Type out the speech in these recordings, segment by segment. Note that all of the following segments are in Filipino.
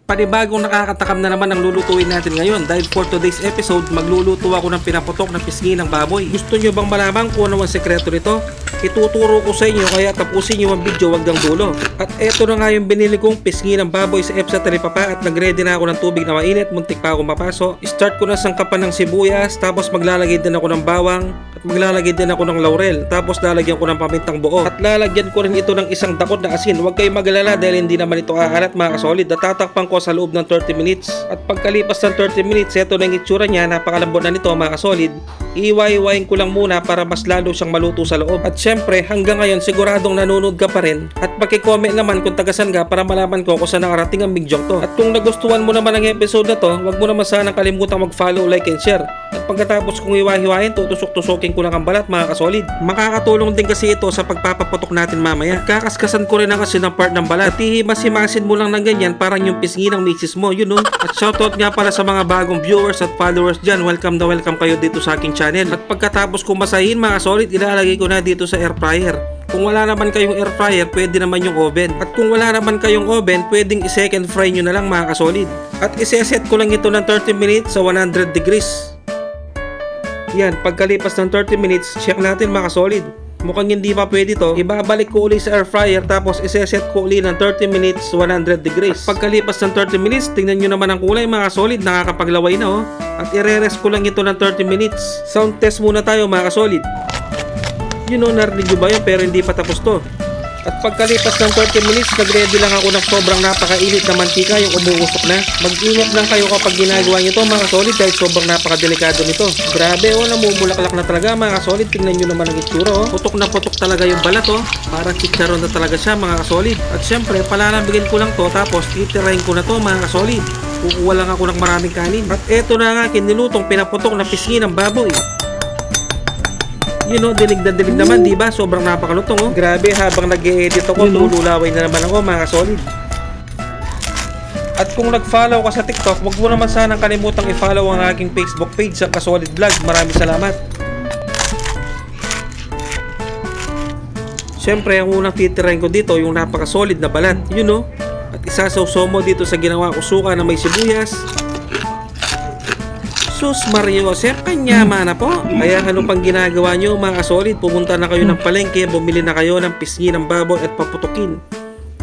Panibagong nakakatakam na naman ang lulutuin natin ngayon dahil for today's episode magluluto ako ng pinaputok na pisngi ng baboy. Gusto nyo bang malaman kung ano ang sekreto nito? Ituturo ko sa inyo kaya tapusin nyo ang video hanggang dulo. At eto na nga yung binili kong pisngi ng baboy sa EPSA Talipapa at nagready na ako ng tubig na mainit, muntik pa ako mapaso. Start ko na sangkapan ng sibuyas, tapos maglalagay din ako ng bawang at maglalagay din ako ng laurel, tapos lalagyan ko ng pamintang buo at lalagyan ko rin ito ng isang dakot na asin. Huwag kayong magalala dahil hindi naman ito aalat mga kasolid. Tatakpan ko sa loob ng 30 minutes at pagkalipas ng 30 minutes eto na yung itsura niya. Napakalambot na nito mga kasolid. Iiwa-iwain ko lang muna para mas lalo siyang maluto sa loob. At syempre hanggang ngayon siguradong nanonood ka pa rin at paki-comment naman kung tagasan ka para malaman ko kung saan nakarating ang bidyong to. At kung nagustuhan mo naman ang episode na to, huwag mo naman sanang kalimutang mag-follow, like and share. At pagkatapos kong iwa-hiwain, tutusok-tusokin ko lang ang balat mga kasolid. Makakatulong din kasi ito sa pagpapaputok natin mamaya. Kakaskasan ko rin ang kasi ng part ng balat. At hihimas-himasin mo lang ng ganyan parang yung pisngi ng misis mo, you know. At shoutout nga para sa mga bagong viewers at followers dyan. Welcome na welcome kayo dito sa aking channel. At pagkatapos kong masahin mga kasolid, ilalagay ko na dito sa air fryer. Kung wala naman kayong air fryer, pwede naman yung oven. At kung wala naman kayong oven, pwedeng i-second fry nyo na lang mga kasolid. At iseset ko lang ito ng 30 minutes sa 100 degrees. Yan, pagkalipas ng 30 minutes, check natin mga kasolid. Mukhang hindi pa pwede to. Ibabalik ko uli sa air fryer tapos iseset ko uli ng 30 minutes 100 degrees. At pagkalipas ng 30 minutes, tingnan nyo naman ang kulay mga kasolid, nakakapaglaway na oh. At i-rest ko lang ito ng 30 minutes. Sound test muna tayo mga kasolid. You know, narinig nyo ba yun pero hindi pa tapos to. At pagkalipas ng 30 minutes, nag-ready lang ako ng sobrang napakainit na mantika yung umuusok na. Mag-ingat lang kayo kapag ginagawa nyo to mga kasolid dahil sobrang napakadelikado nito. Grabe oh, namumulaklak na talaga mga kasolid. Tingnan nyo naman ang itsura oh. Putok na putok talaga yung balat oh. Parang chicharon na talaga siya mga kasolid. At syempre, palalambigin ko lang to tapos titirahin ko na to mga kasolid. Kukuha lang ako ng maraming kanin. At eto na nga kinilutong pinaputok na pisngi ng baboy. You know, dilig na dilig naman, diba? Sobrang napakalutong, oh. Grabe, habang nag-e-edit ako, tululaway na naman ako, mga kasolid. At kung nag-follow ka sa TikTok, wag mo naman sanang kalimutang i-follow ang aking Facebook page sa Kasolid Vlog. Maraming salamat. Siyempre, ang unang titirahin ko dito, yung napakasolid na balat, you know. At isasaw-saw mo dito sa ginawa ko suka na may sibuyas. Sus Mario Josep, kanyama na po. Kaya ano pang ginagawa nyo mga kasolid, pumunta na kayo ng palengke, bumili na kayo ng pisngi ng baboy at paputukin.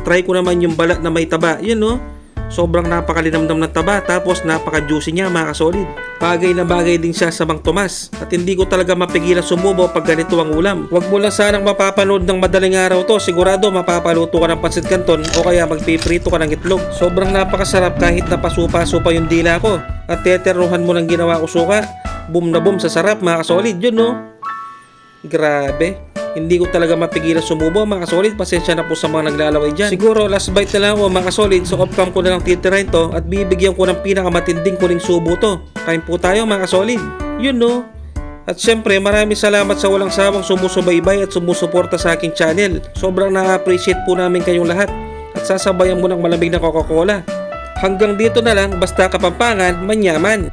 Try ko naman yung balat na may taba, yun no. Sobrang napakalinamnam ng taba tapos napaka-juicy niya mga kasolid. Bagay na bagay din siya sa Mang Tomas. At hindi ko talaga mapigilan sumubo pag ganito ang ulam. Huwag mo lang sanang mapapanood ng madaling araw to. Sigurado mapapaluto ka ng pansit canton o kaya magpiprito ka ng itlog. Sobrang napakasarap kahit napasupa-supa pa yung dila ko. At teteruhan mo ng ginawa ko suka. Boom na boom sa sarap mga kasolid, yun no. Grabe. Hindi ko talaga mapigilan sumubo mga kasolid. Pasensya na po sa mga naglalaway dyan. Siguro last bite na lang ako mga kasolid. So off cam ko na lang titirahin to at bibigyan ko ng pinakamatinding kuling subo to. Kain po tayo mga kasolid. You know. At syempre maraming salamat sa walang sawang sumusubaybay at sumusuporta sa aking channel. Sobrang na-appreciate po namin kayong lahat. At sasabayan mo ng malamig na Coca-Cola. Hanggang dito na lang, basta Kapampangan, manyaman.